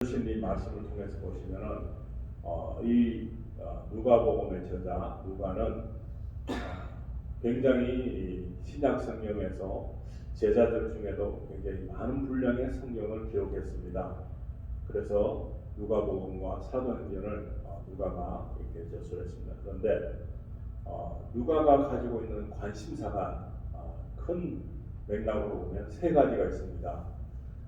주신 말씀을 통해서 보시면은 누가복음의 저자 누가는 굉장히 신약 성경에서 제자들 중에도 굉장히 많은 분량의 성경을 기록했습니다. 그래서 누가복음과 사도행전을 누가가 이렇게 저술했습니다. 그런데 누가가 가지고 있는 관심사가 큰 맥락으로 보면 세 가지가 있습니다.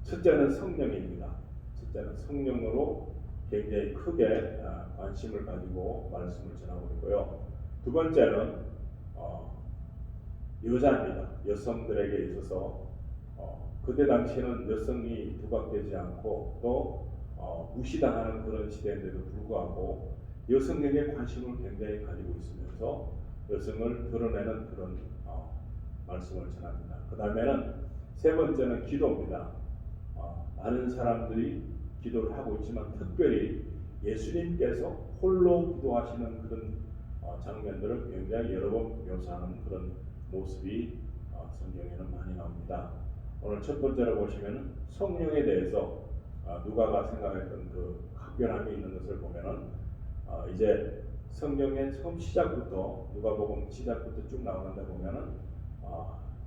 첫째는 성령입니다. 첫째는 성령으로 굉장히 크게 관심을 가지고 말씀을 전하고 있고요. 두 번째는 여자입니다. 여성들에게 있어서 그때 당시에는 여성이 부각되지 않고 또 무시당하는 그런 시대인데도 불구하고 여성에게 관심을 굉장히 가지고 있으면서 여성을 드러내는 그런 말씀을 전합니다. 그 다음에는 세 번째는 기도입니다. 많은 사람들이 기도를 하고 있지만 특별히 예수님께서 홀로 기도하시는 그런 장면들을 굉장히 여러 번 묘사하는 그런 모습이 성경에는 많이 나옵니다. 오늘 첫 번째로 보시면 성령에 대해서 누가가 생각했던 그 각별함이 있는 것을 보면은 이제 성경의 처음 시작부터 누가복음 시작부터 쭉 나오는데 보면은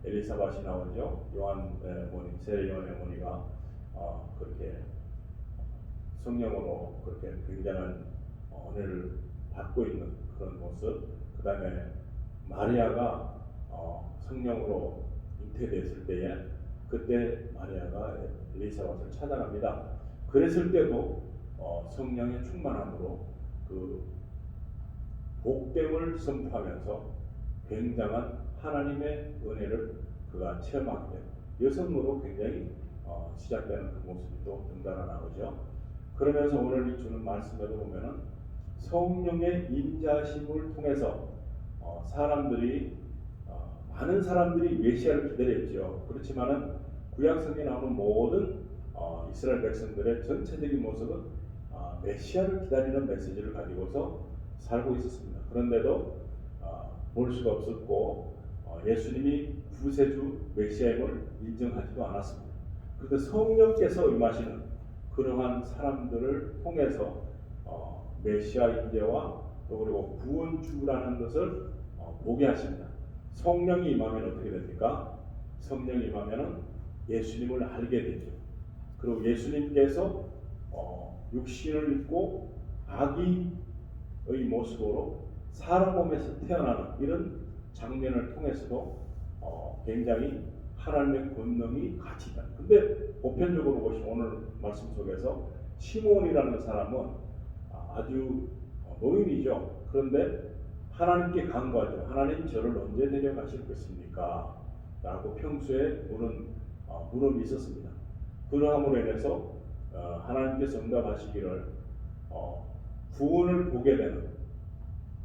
엘리사벳이 나오죠. 요한의 어머니, 세례 요한의 어머니가 그렇게 성령으로 그렇게 굉장한 은혜를 받고 있는 그런 모습. 그 다음에 마리아가 성령으로 잉태됐을 때에 그때 마리아가 엘리사벳을 찾아갑니다. 그랬을 때도 성령의 충만함으로 그 복됨을 선포하면서 굉장한 하나님의 은혜를 그가 체험하게 되고 여성으로 굉장히 시작되는 그 모습이 또 등장하 나오죠. 그러면서 오늘 주는 말씀에도 보면은 성령의 임자심을 통해서 많은 사람들이 메시아를 기다렸죠. 그렇지만은 구약성경에 나오는 모든 이스라엘 백성들의 전체적인 모습은 메시아를 기다리는 메시지를 가지고서 살고 있었습니다. 그런데도 볼 수가 없었고 예수님이 구세주 메시아임을 인정하지도 않았습니다. 그런데 성령께서 임하시는 그러한 사람들을 통해서 메시아 인재와 또 그리고 구원주라는 것을 보게 하십니다. 성령이 임하면 어떻게 됩니까? 성령이 임하면 예수님을 알게 되죠. 그리고 예수님께서 육신을 입고 아기의 모습으로 사람 몸에서 태어나는 이런 장면을 통해서도 굉장히 하나님의 권능이 같이 있다. 근데 보편적으로 보시면 오늘 말씀 속에서 시몬이라는 사람은 아주 노인이죠. 그런데 하나님께 간구하죠. 하나님 저를 언제 데려가실 것입니까? 라고 평소에 물음이 있었습니다. 그러함으로 인해서 하나님께서 응답하시기를 구원을 보게 되는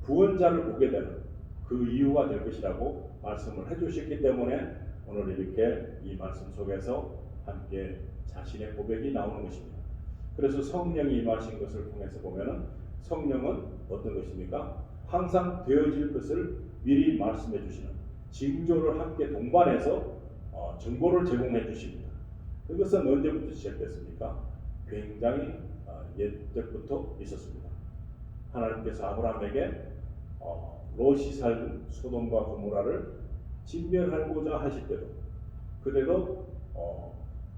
구원자를 보게 되는 그 이유가 될 것이라고 말씀을 해주셨기 때문에 오늘 이렇게 이 말씀 속에서 함께 자신의 고백이 나오는 것입니다. 그래서 성령이 임하신 것을 통해서 보면은 성령은 어떤 것입니까? 항상 되어질 것을 미리 말씀해 주시는 징조를 함께 동반해서 정보를 제공해 주십니다. 그것은 언제부터 시작됐습니까? 굉장히 옛적부터 있었습니다. 하나님께서 아브라함에게 롯이 살던 소돔과 고모라를 진멸하고자 하실 때도 그때도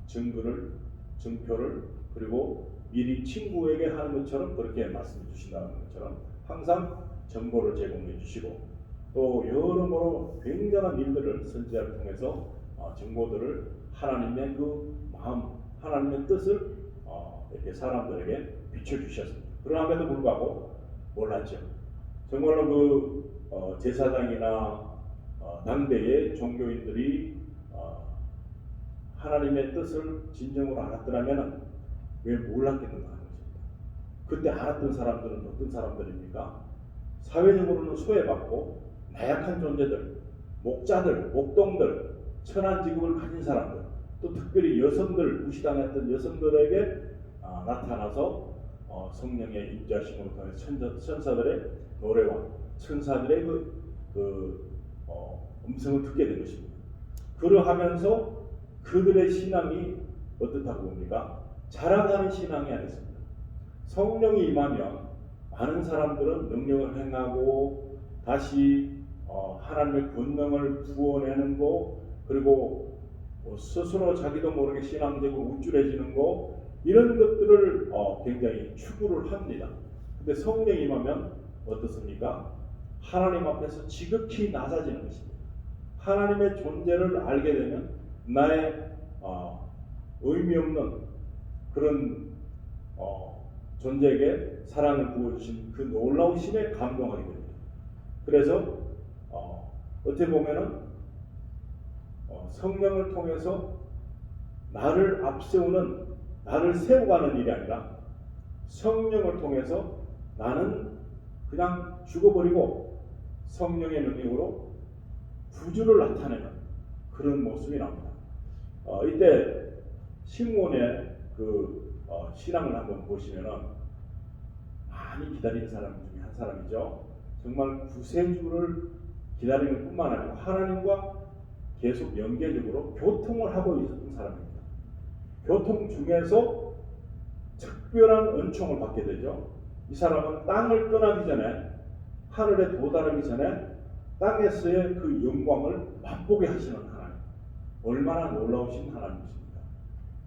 증표를 그리고 미리 친구에게 하는 것처럼 그렇게 말씀해 주신다는 것처럼 항상 정보를 제공해 주시고 또 여러모로 굉장한 일들을 선지자를 통해서 정보들을 하나님의 그 마음, 하나님의 뜻을 이렇게 사람들에게 비춰주셨습니다. 그럼에도 불구하고 몰랐죠. 정말로 그 제사장이나 당대의 종교인들이 하나님의 뜻을 진정으로 알았더라면 왜 몰랐겠는가 하는 것입니다. 그때 알았던 사람들은 어떤 사람들입니까? 사회적으로는 소외받고 나약한 존재들, 목자들, 목동들, 천한 직업을 가진 사람들, 또 특별히 여성들, 무시당했던 여성들에게 나타나서 성령의 임자심으로 통해 천사들의 노래와 천사들의 음성을 듣게 된 것입니다. 그러하면서 그들의 신앙이 어떻다고 봅니까? 자랑하는 신앙이 아니었습니다. 성령이 임하면 많은 사람들은 능력을 행하고 다시 하나님의 권능을 부어내는 거, 그리고 스스로 자기도 모르게 신앙적으로 우쭐해지는 거, 이런 것들을 굉장히 추구를 합니다. 근데 성령이 임하면 어떻습니까? 하나님 앞에서 지극히 낮아지는 것입니다. 하나님의 존재를 알게 되면 나의 의미 없는 그런 존재에게 사랑을 부어주신 그 놀라운 신에 감동하게 됩니다. 그래서 어떻게 보면은 성령을 통해서 나를 앞세우는, 나를 세워가는 일이 아니라 성령을 통해서 나는 그냥 죽어버리고 성령의 능력으로 구주를 나타내는 그런 모습이 나옵니다. 이때 시므온의 그 신앙을 한번 보시면은 많이 기다리는 사람 중에 한 사람이죠. 정말 구세주를 기다리는 뿐만 아니고 하나님과 계속 연계적으로 교통을 하고 있었던 사람입니다. 교통 중에서 특별한 은총을 받게 되죠. 이 사람은 땅을 떠나기 전에, 하늘에 도달하기 전에 땅에서의 그 영광을 맛보게 하시는 하나님, 얼마나 놀라우신 하나님이십니까?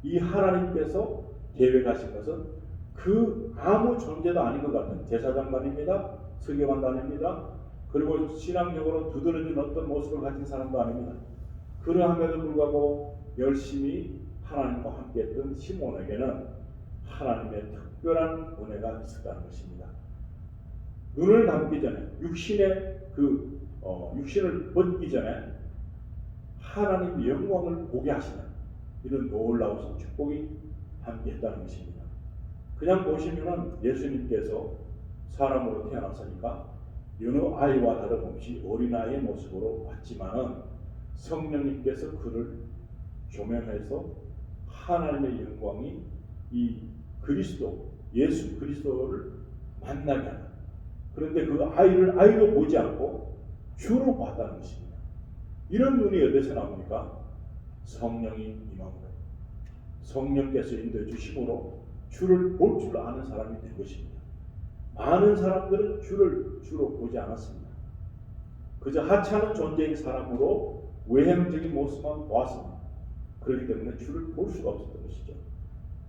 이 하나님께서 계획하신 것은 그 아무 존재도 아닌 것 같은 제사장단입니다. 설교관단입니다. 그리고 신앙적으로 두드러진 어떤 모습을 가진 사람도 아닙니다. 그러함에도 불구하고 열심히 하나님과 함께했던 시몬에게는 하나님의 특별한 은혜가 있었다는 것입니다. 눈을 감기 전에, 육신을 벗기 전에 하나님의 영광을 보게 하시는 이런 놀라우신 축복이 함께했다는 것입니다. 그냥 보시면은 예수님께서 사람으로 태어났으니까 여느 아이와 다름없이 어린아이의 모습으로 왔지만은 성령님께서 그를 조명해서 하나님의 영광이 이 그리스도, 예수 그리스도를 만나게 하는, 그런데 그 아이를 아이로 보지 않고 주로 봤다는 것입니다. 이런 눈이 어디서 나옵니까? 성령이 임함으로, 성령께서 인도해 주심으로 주를 볼 줄 아는 사람이 된 것입니다. 많은 사람들은 주를 주로 보지 않았습니다. 그저 하찮은 존재인 사람으로 외형적인 모습만 보았습니다. 그렇기 때문에 주를 볼 수가 없었던 것이죠.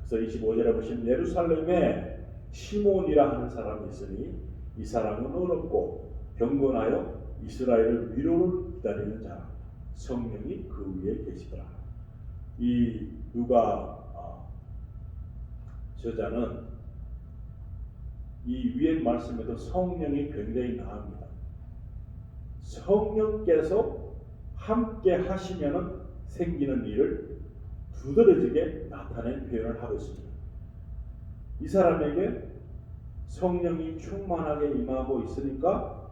그래서 25절에 보시면 예루살렘에 시몬이라 하는 사람이 있으니 이 사람은 어렵고 경건하여 이스라엘의 위로를 기다리는 자라. 성령이 그 위에 계시더라. 이 누가 저자는 이 위의 말씀에도 성령이 굉장히 나옵니다. 성령께서 함께 하시면은 생기는 일을 두드러지게 나타낸 표현을 하고 있습니다. 이 사람에게 성령이 충만하게 임하고 있으니까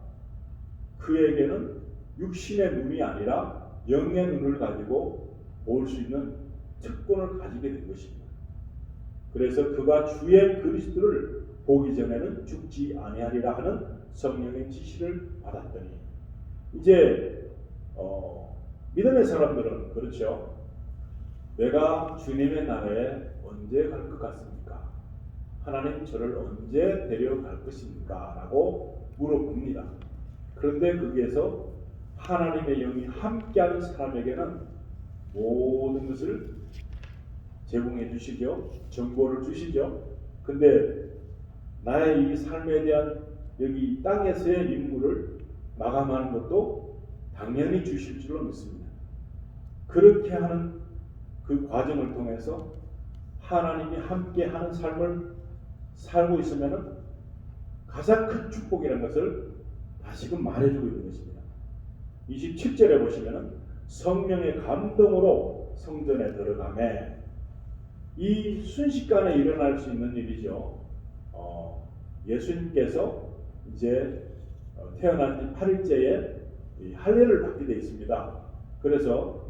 그에게는 육신의 눈이 아니라 영의 눈을 가지고 볼 수 있는 특권을 가지게 된 것입니다. 그래서 그가 주의 그리스도를 보기 전에는 죽지 아니하리라 하는 성령의 지시를 받았더니, 이제 믿음의 사람들은 그렇죠. 내가 주님의 나라에 언제 갈 것 같습니까? 하나님 저를 언제 데려갈 것입니까? 라고 물어봅니다. 그런데 거기에서 하나님의 영이 함께하는 사람에게는 모든 것을 제공해 주시죠. 정보를 주시죠. 근데 나의 이 삶에 대한 여기 땅에서의 임무를 마감하는 것도 당연히 주실 줄로 믿습니다. 그렇게 하는 그 과정을 통해서 하나님이 함께하는 삶을 살고 있으면 가장 큰 축복이라는 것을 다시금 말해주고 있는 것입니다. 27절에 보시면 성령의 감동으로 성전에 들어가매, 이 순식간에 일어날 수 있는 일이죠. 예수님께서 이제 태어난 지 8일째에 할례를 받게 되어 있습니다. 그래서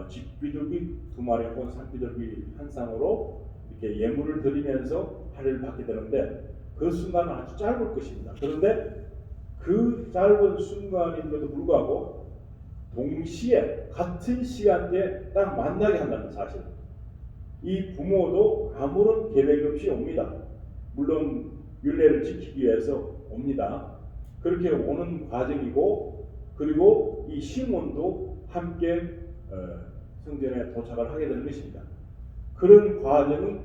집비둘기 2마리 혹은 산비둘기 한 쌍으로 이렇게 예물을 드리면서 할례를 받게 되는데 그 순간은 아주 짧을 것입니다. 그런데 그 짧은 순간인데도 불구하고 동시에 같은 시간대에 딱 만나게 한다는 사실, 이 부모도 아무런 계획 없이 옵니다. 물론 율례를 지키기 위해서 옵니다. 그렇게 오는 과정이고, 그리고 이 시몬도 함께 성전에 도착을 하게 되는 것입니다. 그런 과정이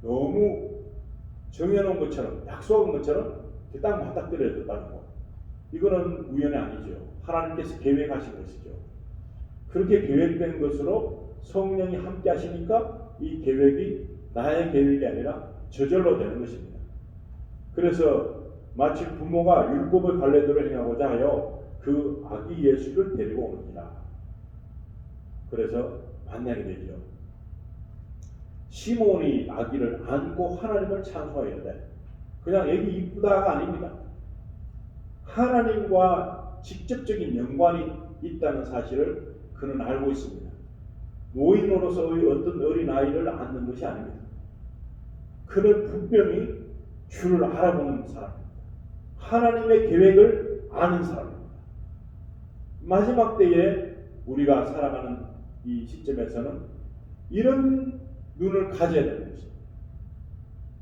너무 정해놓은 것처럼, 약속한 것처럼 딱 맞닥뜨려졌다는 거. 이거는 우연이 아니죠. 하나님께서 계획하신 것이죠. 그렇게 계획된 것으로 성령이 함께 하시니까 이 계획이 나의 계획이 아니라 저절로 되는 것입니다. 그래서 마치 부모가 율법의 관례대로 행하고자 하여 그 아기 예수를 데리고 오느니라. 그래서 만나게 되죠. 시몬이 아기를 안고 하나님을 찬송하였는데 그냥 애기 이쁘다가 아닙니다. 하나님과 직접적인 연관이 있다는 사실을 그는 알고 있습니다. 노인으로서의 어떤 어린아이를 안는 것이 아닙니다. 그는 분명히 주를 알아보는 사람입니다. 하나님의 계획을 아는 사람입니다. 마지막 때에 우리가 살아가는 이 시점에서는 이런 눈을 가져야 되는 것입니다.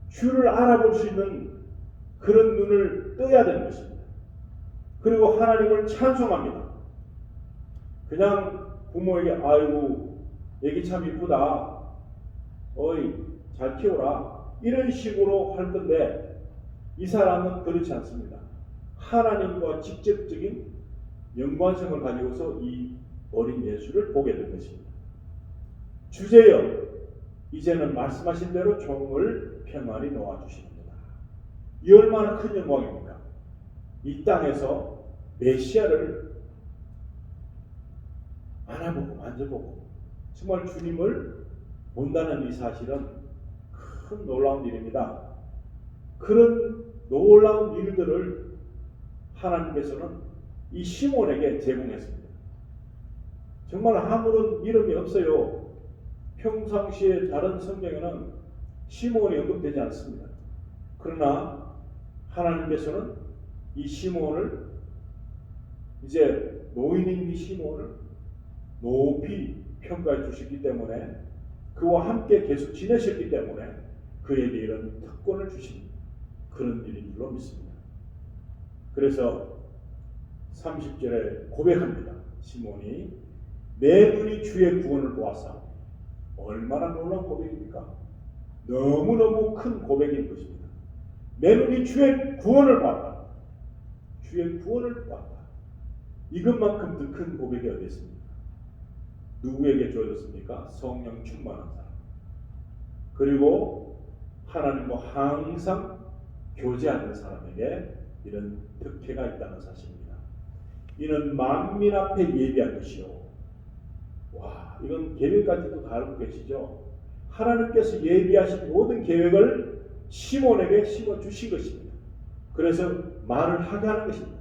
주를 알아볼 수 있는 그런 눈을 떠야 되는 것입니다. 그리고 하나님을 찬송합니다. 그냥 부모에게 아이고 애기 참 이쁘다, 어이 잘 키워라, 이런 식으로 할 건데 이 사람은 그렇지 않습니다. 하나님과 직접적인 연관성을 가지고서 이 어린 예수를 보게 된 것입니다. 주제여 이제는 말씀하신 대로 종을 평안히 놓아주시는구나. 이 얼마나 큰 영광입니까? 이 땅에서 메시아를 안아보고 만져보고 정말 주님을 본다는 이 사실은 큰 놀라운 일입니다. 그런 놀라운 일들을 하나님께서는 이 시몬에게 제공했습니다. 정말 아무런 이름이 없어요. 평상시에 다른 성경에는 시몬이 언급되지 않습니다. 그러나 하나님께서는 이 시몬을, 이제 노인인 이 시몬을 높이 평가해 주셨기 때문에, 그와 함께 계속 지내셨기 때문에 그에게 이런 특권을 주신 그런 일인 줄로 믿습니다. 그래서 30절에 고백합니다. 시몬이 내 눈이 주의 구원을 보았사. 얼마나 놀라운 고백입니까? 너무너무 큰 고백인 것입니다. 내 눈이 주의 구원을 보았다. 주의 구원을 보았다. 이것만큼 더 큰 고백이 어디 있습니까? 누구에게 주어졌습니까? 성령 충만한 사람. 그리고 하나님과 항상 교제하는 사람에게 이런 특혜가 있다는 사실입니다. 이는 만민 앞에 예비한 것이요. 와, 이건 계획까지도 다 알고 계시죠? 하나님께서 예비하신 모든 계획을 시몬에게 심어주신 것입니다. 그래서 말을 하게 하는 것입니다.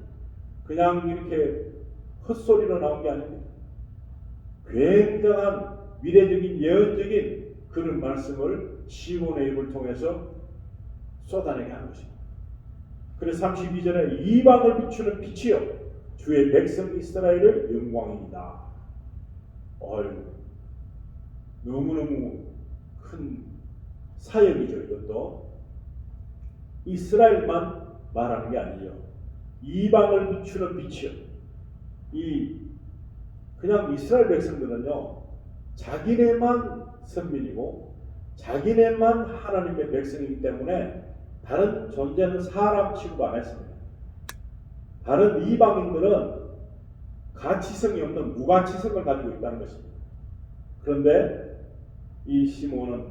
그냥 이렇게 헛소리로 나온 게 아닙니다. 굉장한 미래적인 예언적인 그런 말씀을 시몬의 입을 통해서 쏟아내게 하는 것입니다. 그래서 32절에 이방을 비추는 빛이요 주의 백성 이스라엘의 영광이다. 어휴, 너무너무 큰 사역이죠. 이것도 이스라엘만 말하는 게 아니죠. 이방을 비추는 빛이요. 그냥 이스라엘 백성들은요, 자기네만 선민이고 자기네만 하나님의 백성이기 때문에 다른 존재는 사람 취급 안 했습니다. 다른 이방인들은 가치성이 없는 무가치성을 가지고 있다는 것입니다. 그런데 이 시몬은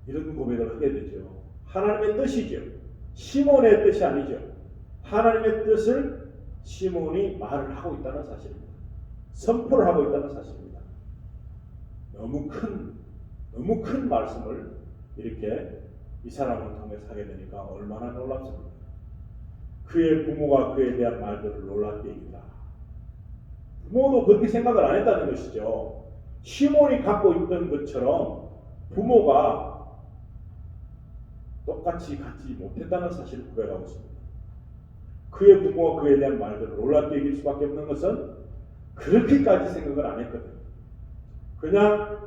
이런 고백을 하게 되죠. 하나님의 뜻이죠. 시몬의 뜻이 아니죠. 하나님의 뜻을 시몬이 말을 하고 있다는 사실입니다. 선포를 하고 있다는 사실입니다. 너무 큰 말씀을 이렇게 이 사람을 통해서 하게 되니까 얼마나 놀랍습니까? 그의 부모가 그에 대한 말들을 놀랍게 얘기다. 부모도 그렇게 생각을 안 했다는 것이죠. 시몬이 갖고 있던 것처럼 부모가 똑같이 갖지 못했다는 사실을 고백하고 있습니다. 그의 부모가 그에 대한 말들을 놀랍게 얘기할 수밖에 없는 것은 그렇게까지 생각을 안 했거든요. 그냥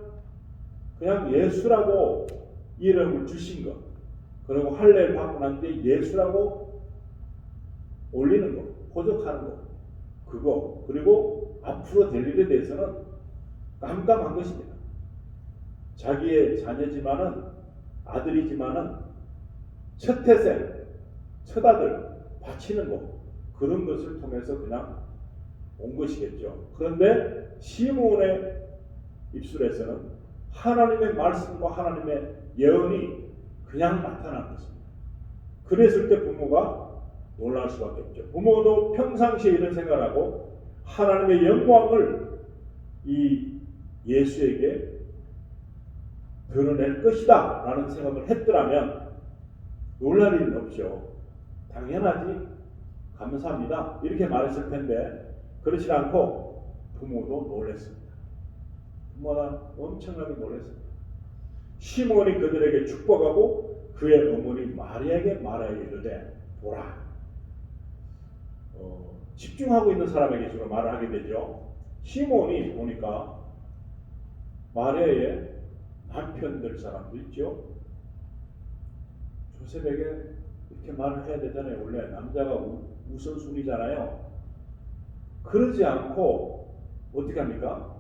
그냥 예수라고 이름을 주신 것, 그리고 할례를 받고 난 뒤에 예수라고 올리는 것, 호적하는 것, 그거, 그리고 앞으로 될 일에 대해서는 깜깜한 것입니다. 자기의 자녀지만은, 아들이지만은 첫 태생, 첫 아들 바치는 것, 그런 것을 통해서 그냥 온 것이겠죠. 그런데 시므온의 입술에서는 하나님의 말씀과 하나님의 예언이 그냥 나타난 것입니다. 그랬을 때 부모가 놀랄 수밖에 없죠. 부모도 평상시에 이런 생각을 하고 하나님의 영광을 이 예수에게 드러낼 것이다 라는 생각을 했더라면 놀랄 일은 없죠. 당연하지, 감사합니다, 이렇게 말했을 텐데 그렇지 않고 부모도 놀랐습니다. 부모가 엄청나게 놀랐습니다. 시므온이 그들에게 축복하고 그의 어머니 마리아에게 말하여 이르되 보라. 집중하고 있는 사람에게 주로 말을 하게 되죠. 시므온이 보니까 마리아의 남편들 사람도 있죠. 조셉에게 이렇게 말을 해야 되잖아요. 원래 남자가 우선순위잖아요. 그러지 않고 어떻게 합니까?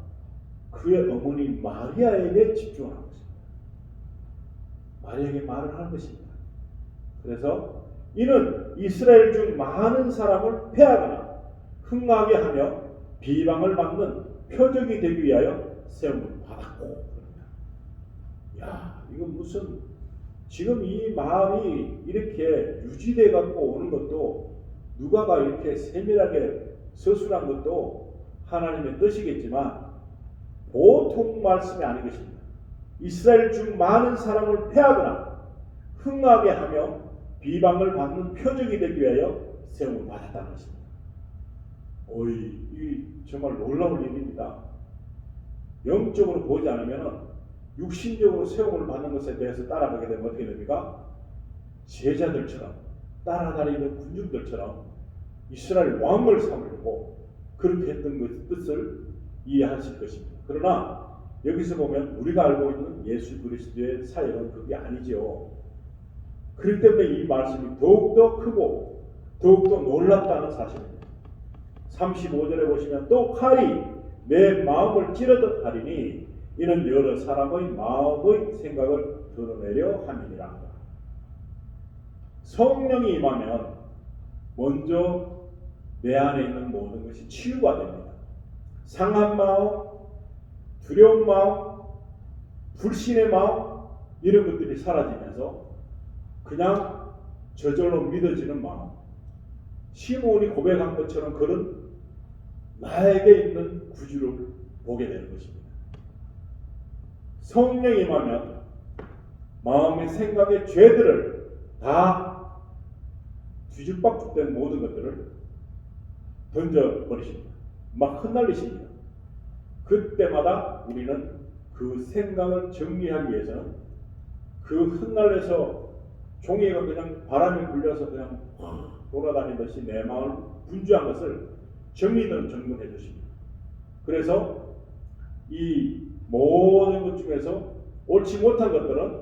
그의 어머니 마리아에게 집중을 하고 있습니다. 마리아에게 말을 하는 것입니다. 그래서 이는 이스라엘 중 많은 사람을 패하거나 흥하게 하며 비방을 받는 표적이 되기 위하여 세움을 받았고. 야, 이건 무슨, 지금 이 말이 이렇게 유지돼 갖고 오는 것도 누가가 이렇게 세밀하게 서술한 것도 하나님의 뜻이겠지만 보통 말씀이 아닌 것입니다. 이스라엘 중 많은 사람을 패하거나 흥하게 하며 비방을 받는 표적이 되기 위하여 세움을 받았다는 것입니다. 이 정말 놀라운 일입니다. 영적으로 보지 않으면 육신적으로 세움을 받는 것에 대해서 따라가게 되면 어떻게 됩니까? 제자들처럼, 따라다니는 군중들처럼 이스라엘 왕을 삼으려고 그렇게 했던 그 뜻을 이해하실 것입니다. 그러나 여기서 보면 우리가 알고 있는 예수 그리스도의 사역은 그게 아니지요. 그렇기 때문에 이 말씀이 더욱더 크고 더욱더 놀랍다는 사실입니다. 35절에 보시면 또 칼이 내 마음을 찌르듯 하리니 이는 여러 사람의 마음의 생각을 드러내려 함이니라. 성령이 임하면 먼저 내 안에 있는 모든 것이 치유가 됩니다. 상한 마음, 두려운 마음, 불신의 마음, 이런 것들이 사라지면서 그냥 저절로 믿어지는 마음, 시므온이 고백한 것처럼 그런 나에게 있는 구주를 보게 되는 것입니다. 성령이 임하면 마음의 생각의 죄들을 다 뒤죽박죽된 모든 것들을 던져버리십니다. 막 흩날리십니다. 그때마다 우리는 그 생각을 정리하기 위해서는 그 흩날려서 종이가 그냥 바람에 불려서 그냥 돌아다니듯이 내 마음을 분주한 것을 정리해 주십니다. 그래서 이 모든 것 중에서 옳지 못한 것들은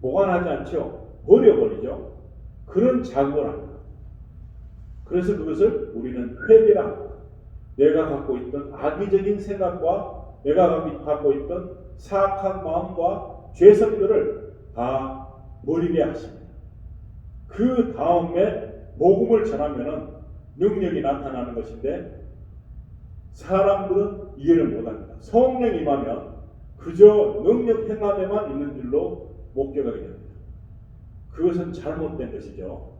보관하지 않죠. 버려버리죠. 그런 작업을 합니다. 그래서 그것을 우리는 회개라 합니다. 내가 갖고 있던 악의적인 생각과 내가 갖고 있던 사악한 마음과 죄성들을 다 버리게 하십니다. 그 다음에 복음을 전하면은 능력이 나타나는 것인데 사람들은 이해를 못합니다. 성령이 임하면 그저 능력 행함에만 있는 줄로 목격하게 됩니다. 그것은 잘못된 것이죠.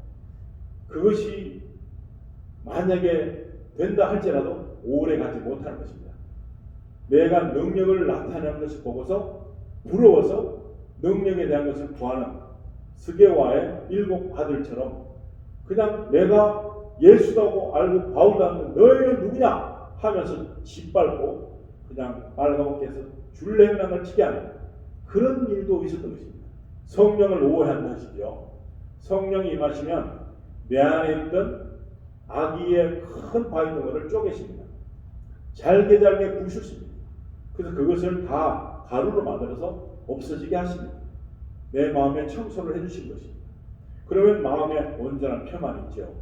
그것이 만약에 된다 할지라도 오래 가지 못하는 것입니다. 내가 능력을 나타내는 것을 보고서 부러워서 능력에 대한 것을 구하는 스게와의 7 아들처럼 그냥 내가 예수라고 알고 바울다는 너희는 누구냐 하면서 짓밟고 그냥 빨가벗게 해서 줄랭랑을 치게 하는 그런 일도 있었던 것입니다. 성령을 오해한다 하시죠. 성령이 임하시면 내 안에 있던 악의의 큰 바위덩어리를 쪼개십니다. 잘게 부수십니다. 그래서 그것을 다 가루로 만들어서 없어지게 하십니다. 내 마음에 청소를 해주신 것입니다. 그러면 마음에 온전한 평안이 있죠.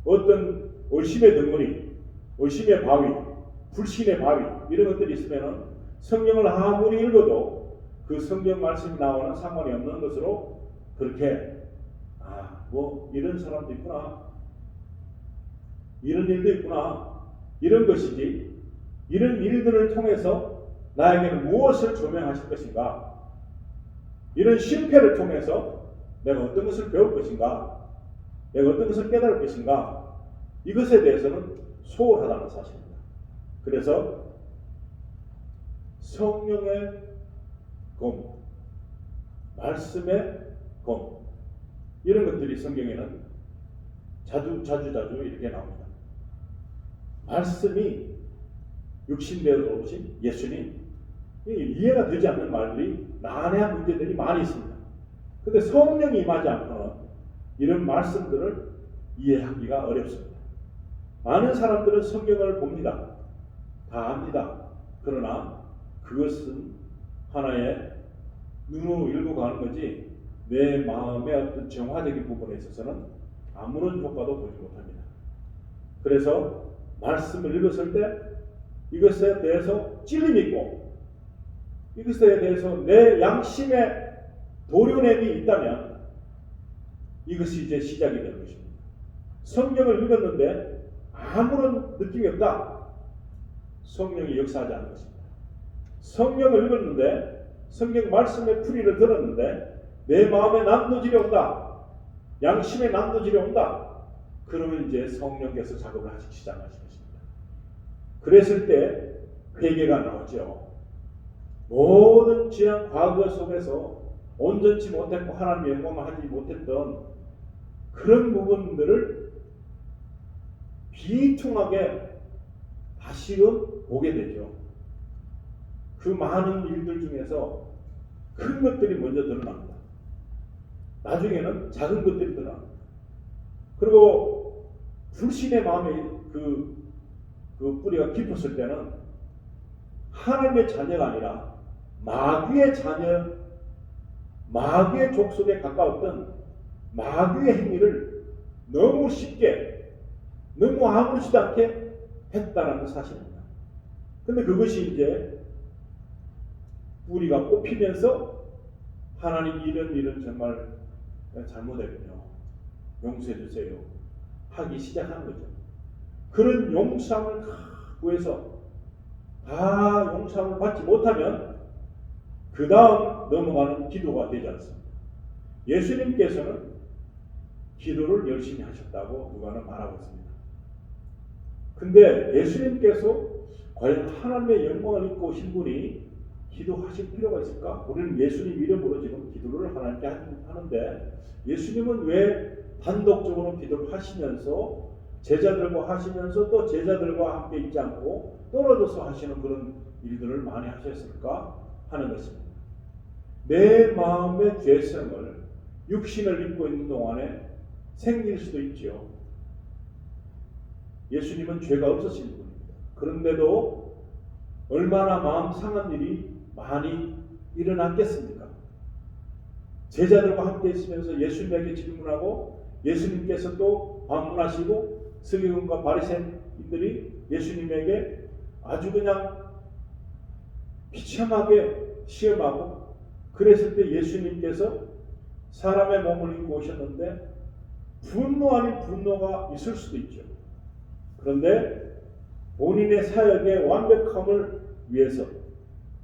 어떤 의심의 덩어리, 의심의 바위, 불신의 바위 이런 것들이 있으면 성경을 아무리 읽어도 그 성경 말씀이 나와는 상관이 없는 것으로 그렇게 뭐 이런 사람도 있구나, 이런 일도 있구나, 이런 것이지 이런 일들을 통해서 나에게는 무엇을 조명하실 것인가, 이런 실패를 통해서 내가 어떤 것을 배울 것인가, 내가 어떤 것을 깨달을 것인가, 이것에 대해서는 소홀하다는 사실입니다. 그래서 성령의 검, 말씀의 검, 이런 것들이 성경에는 자주 이렇게 나옵니다. 말씀이 육신대로 오신 예수님, 이해가 되지 않는 말들이 난해한 문제들이 많이 있습니다. 그런데 성령이 임하지 않고는 이런 말씀들을 이해하기가 어렵습니다. 많은 사람들은 성경을 봅니다. 다 압니다. 그러나 그것은 하나의 눈으로 읽고 가는 거지 내 마음의 어떤 정화적인 부분에 있어서는 아무런 효과도 보지 못합니다. 그래서 말씀을 읽었을 때 이것에 대해서 찔림이 있고 이것에 대해서 내 양심에 도려냄이 있다면 이것이 이제 시작이 되는 것입니다. 성경을 읽었는데 아무런 느낌이 없다. 성령이 역사하지 않는 것입니다. 성경을 읽었는데 성경 말씀의 풀이를 들었는데 내 마음에 난도질이 온다. 양심에 난도질이 온다. 그러면 이제 성령께서 작업을 하시기 시작하신 것입니다. 그랬을 때 회개가 나오죠. 모든 지난 과거 속에서 온전치 못했고 하나님의 영광을 하지 못했던 그런 부분들을 비통하게 다시금 보게 되죠. 그 많은 일들 중에서 큰 것들이 먼저 드러납니다. 나중에는 작은 것들이 드러납니다. 그리고 불신의 마음에 그 뿌리가 깊었을 때는 하나님의 자녀가 아니라 마귀의 자녀, 마귀의 족속에 가까웠던 마귀의 행위를 너무 쉽게, 너무 아무렇지도 않게 했다는 사실입니다. 근데 그것이 이제 뿌리가 뽑히면서 하나님 이런 정말 잘못했군요. 용서해 주세요. 하기 시작한 거죠. 그런 용서함을 구해서 다 용서함을 받지 못하면 그 다음 넘어가는 기도가 되지 않습니다. 예수님께서는 기도를 열심히 하셨다고 누가는 말하고 있습니다. 근데 예수님께서 과연 하나님의 영광을 입고 오신 분이 기도하실 필요가 있을까? 우리는 예수님 이름으로 지금 기도를 하나님께 하는데 예수님은 왜 단독적으로 기도를 하시면서 제자들과 하시면서 또 제자들과 함께 있지 않고 떨어져서 하시는 그런 일들을 많이 하셨을까 하는 것입니다. 내 마음의 죄성을 육신을 입고 있는 동안에 생길 수도 있죠. 예수님은 죄가 없으신 분입니다. 그런데도 얼마나 마음 상한 일이 많이 일어났겠습니까? 제자들과 함께 있으면서 예수님에게 질문하고 예수님께서 또 반문하시고 서기관과 바리새인들이 예수님에게 아주 그냥 비참하게 시험하고 그랬을 때 예수님께서 사람의 몸을 입고 오셨는데 분노 아닌 분노가 있을 수도 있죠. 그런데 본인의 사역의 완벽함을 위해서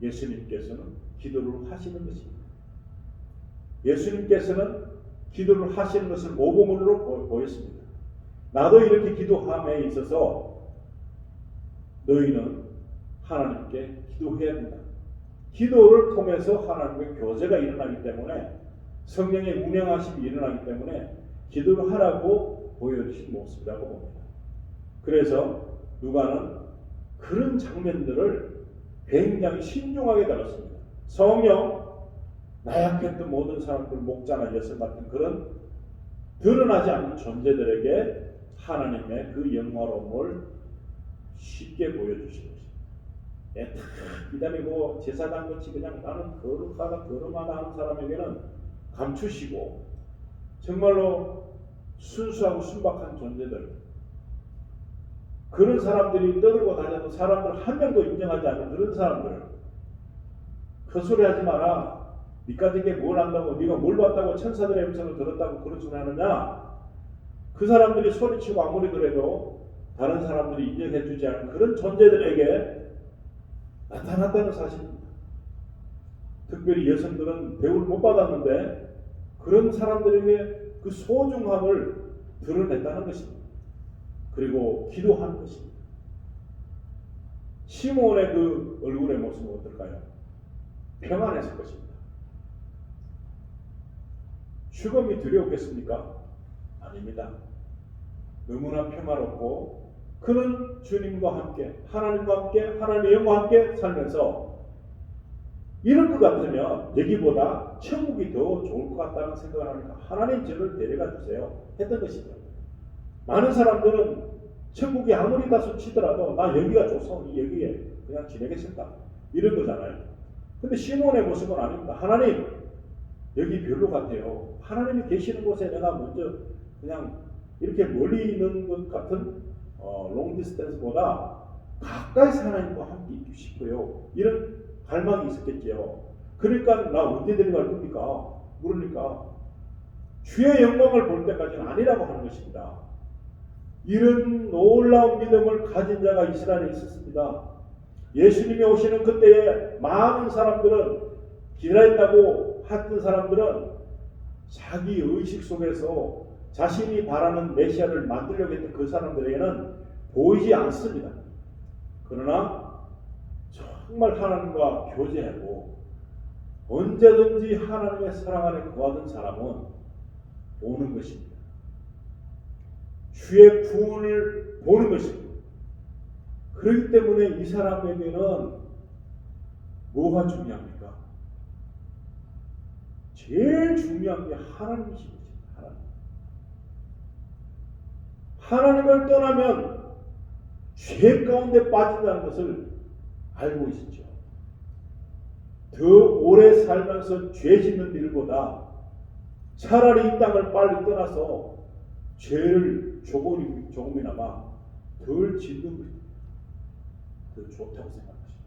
예수님께서는 기도를 하시는 것입니다. 예수님께서는 기도를 하시는 것을 모범으로 보였습니다. 나도 이렇게 기도함에 있어서 너희는 하나님께 기도해야 된다. 기도를 통해서 하나님의 교제가 일어나기 때문에 성령의 운행하심이 일어나기 때문에 기도를 하라고 보여주신 모습이라고 봅니다. 그래서 누가는 그런 장면들을 굉장히 신중하게 다뤘습니다. 성령, 나약했던 모든 사람들, 목자나 예수 같은 그런 드러나지 않는 존재들에게 하나님의 그 영화로움을 쉽게 보여주신 것입니다. 애타 기다리고 제사장같이 그냥 나는 거룩하다 거룩하다 하는 사람에게는 감추시고 정말로 순수하고 순박한 존재들, 그런 사람들이 떠들고 다녀도 사람들 한 명도 인정하지 않는 그런 사람들, 헛소리 하지 마라. 니까지게 뭘 안다고, 네가 뭘 봤다고 천사들의 음성을 들었다고 그런 소리 하느냐. 그 사람들이 소리치고 아무리 그래도 다른 사람들이 인정해주지 않은 그런 존재들에게 나타났다는 사실입니다. 특별히 여성들은 대우를 못 받았는데 그런 사람들에게 그 소중함을 드러냈다는 것입니다. 그리고 기도하는 것입니다. 시몬의 그 얼굴의 모습은 어떨까요? 평안했을 것입니다. 죽음이 두려웠겠습니까? 아닙니다. 너무나 평화롭고 그는 주님과 함께, 하나님과 함께, 하나님의 영과 함께 살면서 이럴 것 같으면 여기보다 천국이 더 좋을 것 같다는 생각을 하니까 하나님 저를 데려가 주세요 했던 것이죠. 많은 사람들은 천국이 아무리 다소 치더라도 나 여기가 좋소, 여기에 그냥 지내겠습니다 이런 거잖아요. 근데 시몬의 모습은 아닙니다. 하나님 여기 별로 같아요. 하나님이 계시는 곳에 내가 먼저 그냥 이렇게 멀리 있는 것 같은 롱 디스턴스보다 가까이서 하나님과 함께 있고 싶어요. 이런 갈망이 있었겠지요. 그러니까 나 언제 데려갈 겁니까? 물으니까 주의 영광을 볼 때까지는 아니라고 하는 것입니다. 이런 놀라운 믿음을 가진 자가 이스라엘에 있었습니다. 예수님이 오시는 그때에 많은 사람들은 기다린다고 했던 사람들은 자기 의식 속에서 자신이 바라는 메시아를 만들려고 했던 그 사람들에게는 보이지 않습니다. 그러나 정말 하나님과 교제하고 언제든지 하나님의 사랑 안에 거하던 사람은 보는 것입니다. 주의 구원을 보는 것입니다. 그렇기 때문에 이 사람에게는 뭐가 중요합니까? 제일 중요한 게 하나님이십니다. 하나님을 떠나면 죄 가운데 빠진다는 것을 알고 있었죠. 더 오래 살면서 죄 짓는 일보다 차라리 이 땅을 빨리 떠나서 죄를 조금이나마 덜 짓는 것이 더 좋다고 생각하십니다.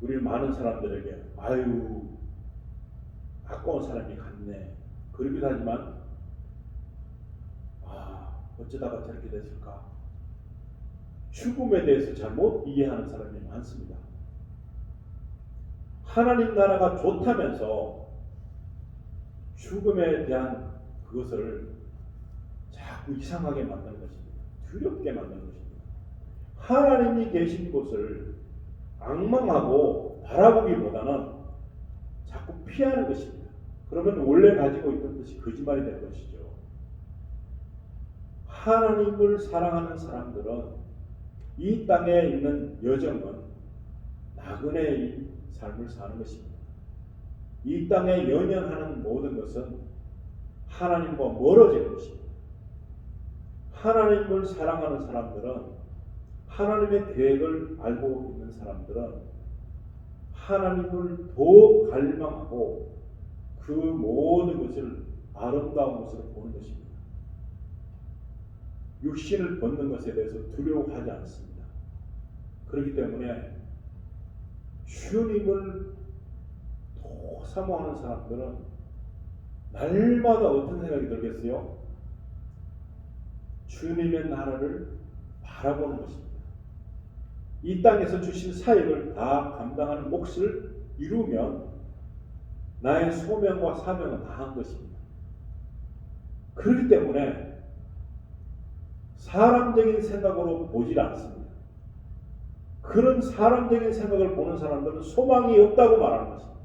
우리 많은 사람들에게 아유 가까운 사람이 갔네 그러기도 하지만 어쩌다가 저렇게 됐을까? 죽음에 대해서 잘못 이해하는 사람이 많습니다. 하나님 나라가 좋다면서 죽음에 대한 그것을 자꾸 이상하게 만드는 것입니다. 두렵게 만드는 것입니다. 하나님이 계신 곳을 앙망하고 바라보기보다는 자꾸 피하는 것입니다. 그러면 원래 가지고 있던 것이 거짓말이 될 것이죠. 하나님을 사랑하는 사람들은 이 땅에 있는 여정은 나그네의 삶을 사는 것입니다. 이 땅에 연연하는 모든 것은 하나님과 멀어지는 것입니다. 하나님을 사랑하는 사람들은 하나님의 계획을 알고 있는 사람들은 하나님을 더 갈망하고 그 모든 것을 아름다운 것으로 보는 것입니다. 육신을 벗는 것에 대해서 두려워하지 않습니다. 그렇기 때문에 주님을 더 사모하는 사람들은 날마다 어떤 생각이 들겠어요? 주님의 나라를 바라보는 것입니다. 이 땅에서 주신 사역을 다 감당하는 몫을 이루면 나의 소명과 사명은 다 한 것입니다. 그렇기 때문에 사람적인 생각으로 보질 않습니다. 그런 사람적인 생각을 보는 사람들은 소망이 없다고 말하는 것입니다.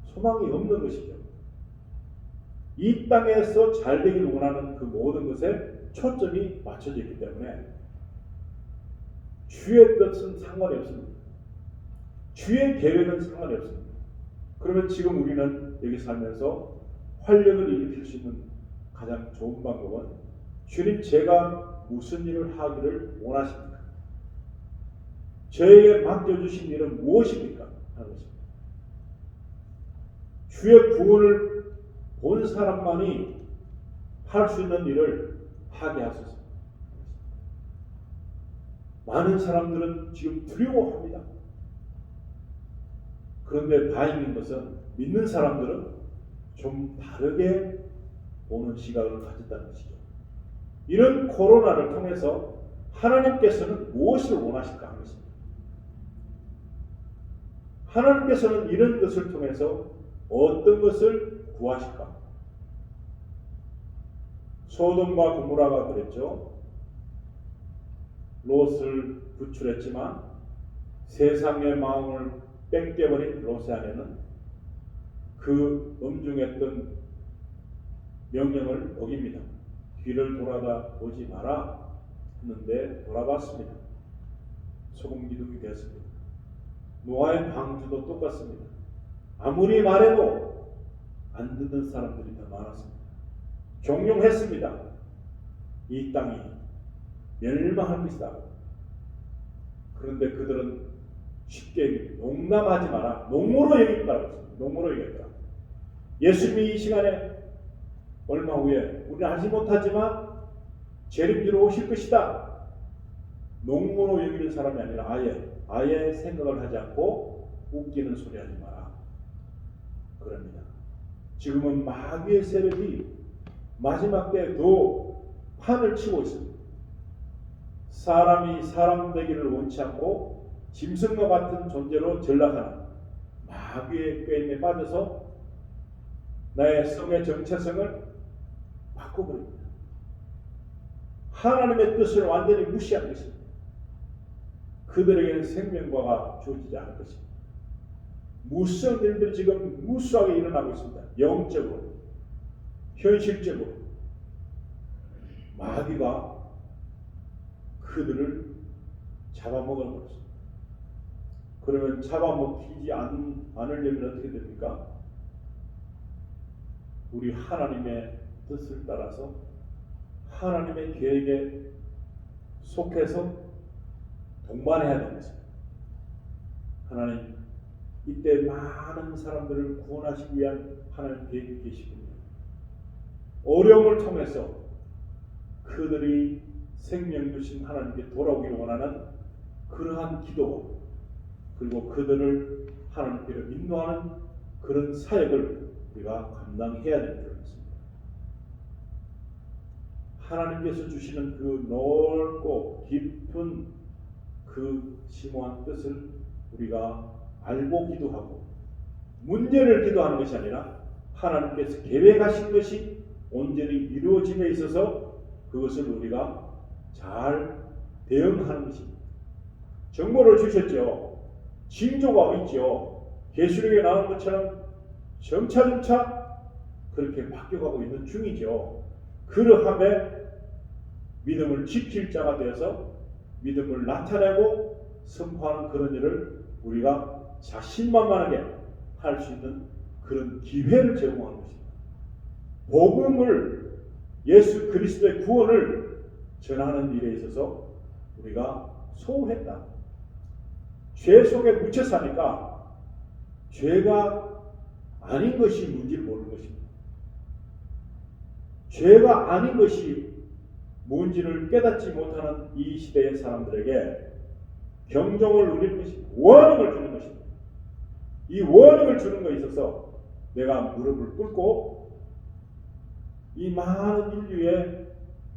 소망이 없는 것이죠. 이 땅에서 잘 되길 원하는 그 모든 것에 초점이 맞춰져 있기 때문에 주의 뜻은 상관이 없습니다. 주의 계획은 상관이 없습니다. 그러면 지금 우리는 여기 살면서 활력을 일으킬 수 있는 가장 좋은 방법은 주님 제가 무슨 일을 하기를 원하십니까? 저에게 맡겨주신 일은 무엇입니까? 하는 것입니다. 주의 구원을 본 사람만이 할 수 있는 일을 하게 하소서. 많은 사람들은 지금 두려워합니다. 그런데 다행인 것은 믿는 사람들은 좀 다르게 보는 시각을 가졌다는 것이죠. 이런 코로나를 통해서 하나님께서는 무엇을 원하실까 하는 것입니다. 하나님께서는 이런 것을 통해서 어떤 것을 구하실까? 소돔과 고모라가 그랬죠. 롯을 구출했지만 세상의 마음을 뺏겨버린 롯의 아내는 그 엄중했던 명령을 어깁니다. 뒤를 돌아다 보지 마라 했는데 돌아봤습니다. 소금 기둥이 되었습니다. 노아의 방주도 똑같습니다. 아무리 말해도 안 듣는 사람들이 더 많았습니다. 종용했습니다. 이 땅이 멸망할 것이다. 그런데 그들은 쉽게 농담하지 마라. 농으로 여기겠다고 했습니다. 농으로 여기겠다. 예수님이 이 시간에 얼마 후에 우리는 알지 못하지만 재림지로 오실 것이다. 농으로 여기는 사람이 아니라 아예 생각을 하지 않고 웃기는 소리 하지 마라. 그럽니다. 지금은 마귀의 세력이 마지막 때에 더 판을 치고 있습니다. 사람이 사람 되기를 원치 않고 짐승과 같은 존재로 전락하는 마귀의 꾀임에 빠져서 나의 성의 정체성을 바꿔버립니다. 하나님의 뜻을 완전히 무시한 것입니다. 그들에게는 생명과가 주어지지 않을 것입니다. 무수한 일들이 지금 무수하게 일어나고 있습니다. 영적으로, 현실적으로. 마귀가 그들을 잡아먹어버렸습니다. 그러면 잡아먹히지 않으려면 어떻게 됩니까? 우리 하나님의 뜻을 따라서 하나님의 계획에 속해서 동반해야 되는 것입니다. 하나님, 이때 많은 사람들을 구원하시기 위한 하나님 계획이 계시군요. 어려움을 통해서 그들이 생명 주신 하나님께 돌아오기를 원하는 그러한 기도, 그리고 그들을 하나님께로 인도하는 그런 사역을 우리가 감당해야 된다는 것입니다. 하나님께서 주시는 그 넓고 깊은 그 심오한 뜻을 우리가 알고 기도하고 문제를 기도하는 것이 아니라 하나님께서 계획하신 것이 온전히 이루어짐에 있어서 그것을 우리가 잘 대응하는 것입니다. 정보를 주셨죠. 징조가 있죠. 계시록에 나온 것처럼 점차점차 그렇게 바뀌어가고 있는 중이죠. 그러함에 믿음을 지킬 자가 되어서 믿음을 나타내고 선포하는 그런 일을 우리가 자신만만하게 할 수 있는 그런 기회를 제공하는 것입니다. 복음을, 예수 그리스도의 구원을 전하는 일에 있어서 우리가 소홀했다. 죄 속에 묻혀 사니까 죄가 아닌 것이 뭔지를 모르는 것입니다. 죄가 아닌 것이 뭔지를 깨닫지 못하는 이 시대의 사람들에게 경종을 울리는 것입니다. 워닝을 주는 것입니다. 이 워닝을 주는 것에 있어서 내가 무릎을 꿇고 이 많은 인류의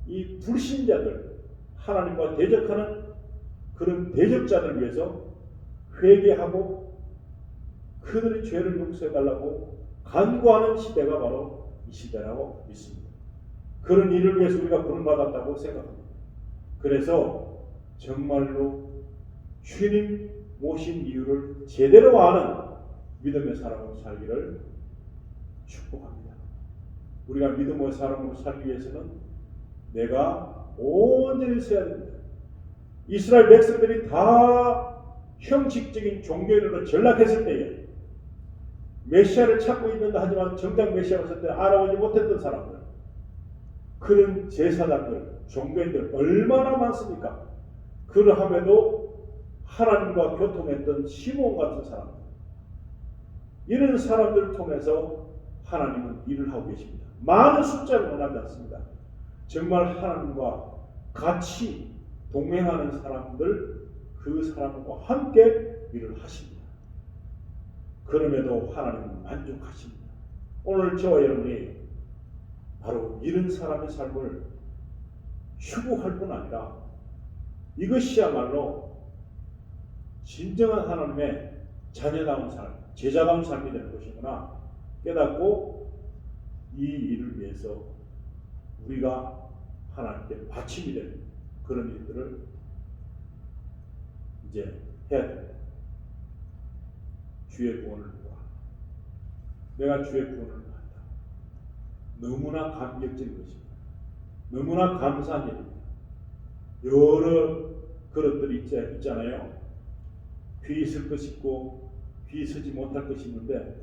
이 불신자들, 하나님과 대적하는 그런 대적자들을 위해서 회개하고 그들의 죄를 용서해달라고 간구하는 시대가 바로 이 시대라고 믿습니다. 그런 일을 위해서 우리가 부름받았다고 생각합니다. 그래서 정말로 주님 모신 이유를 제대로 아는 믿음의 사람으로 살기를 축복합니다. 우리가 믿음의 사람으로 살기 위해서는 내가 온전히 써야 됩니다. 이스라엘 백성들이 다 형식적인 종교인으로 전락했을 때에 메시아를 찾고 있는다 하지만 정작 메시아가 있을 때 알아보지 못했던 사람들, 그런 제사장들, 종교인들 얼마나 많습니까? 그러함에도 하나님과 교통했던 시몬 같은 사람들, 이런 사람들을 통해서 하나님은 일을 하고 계십니다. 많은 숫자를 원하지 않습니다. 정말 하나님과 같이 동행하는 사람들, 그 사람과 함께 일을 하십니다. 그럼에도 하나님은 만족하십니다. 오늘 저와 여러분이 바로 이런 사람의 삶을 추구할 뿐 아니라 이것이야말로 진정한 하나님의 자녀다운 삶, 제자다운 삶이 되는 것이구나 깨닫고 이 일을 위해서 우리가 하나님께 바침이 되는 그런 일들을 이제 해야 됩니다. 주의 구원을 구하. 내가 주의 구원을 구한다. 너무나 감격적인 것입니다. 너무나 감사한 일입니다. 여러 그릇들이 있잖아요. 귀 있을 것이 있고 귀 서지 못할 것이 있는데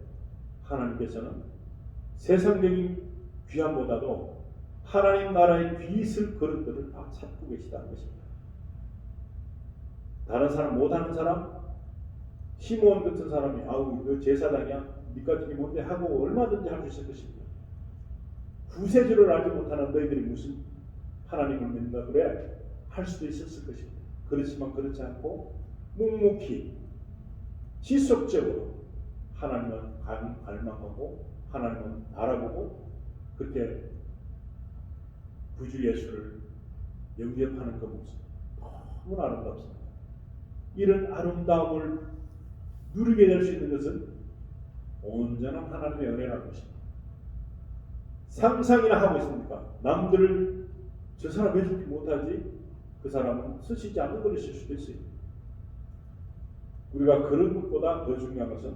하나님께서는 세상적인 귀함보다도 하나님 나라의 귀 있을 그릇들을 다 찾고 계시다는 것입니다. 다른 사람, 못하는 사람, 시몬 같은 사람이 아우 너 제사장이야? 니 같은 게 뭔데 하고 얼마든지 할 수 있을 것입니다. 구세주를 알지 못하는 너희들이 무슨 하나님을 믿는다 그래? 할 수도 있었을 것입니다. 그렇지만 그렇지 않고 묵묵히 지속적으로 하나님은 갈망하고 하나님은 바라보고 그렇게 구주 예수를 영접하는 그 모습 너무나 아름답습니다. 이런 아름다움을 누리게 될 수 있는 것은 온전한 하나님의 은혜라는 것입니다. 상상이나 하고 있습니까? 남들을 저 사람 왜 저렇게 못하지? 그 사람은 쓰시지 않는 걸 쓸 수도 있어요. 우리가 그런 것보다 더 중요한 것은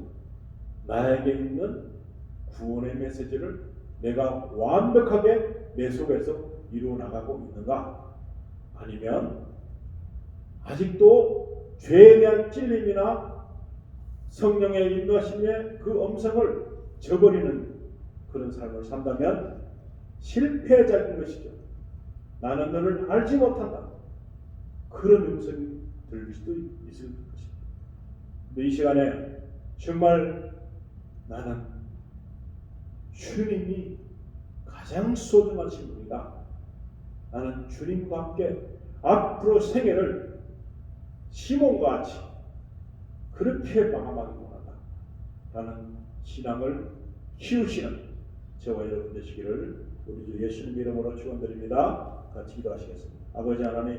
나에게 있는 구원의 메시지를 내가 완벽하게 내 속에서 이루어 나가고 있는가? 아니면 아직도 죄에 대한 찔림이나 성령의 인도하심의 그 음성을 저버리는 그런 삶을 산다면 실패자인 것이죠. 나는 너를 알지 못한다. 그런 음성이 들릴 수도 있을 것입니다. 근데 이 시간에 정말 나는 주님이 가장 소중한 신분이다. 나는 주님과 함께 앞으로 생애를 시몬과 같이 그렇게 마감하기 원한다. 라는 신앙을 키우시는 저와 여러분 되시기를 우리 주 예수님 이름으로 축원드립니다. 같이 기도하시겠습니다. 아버지 하나님,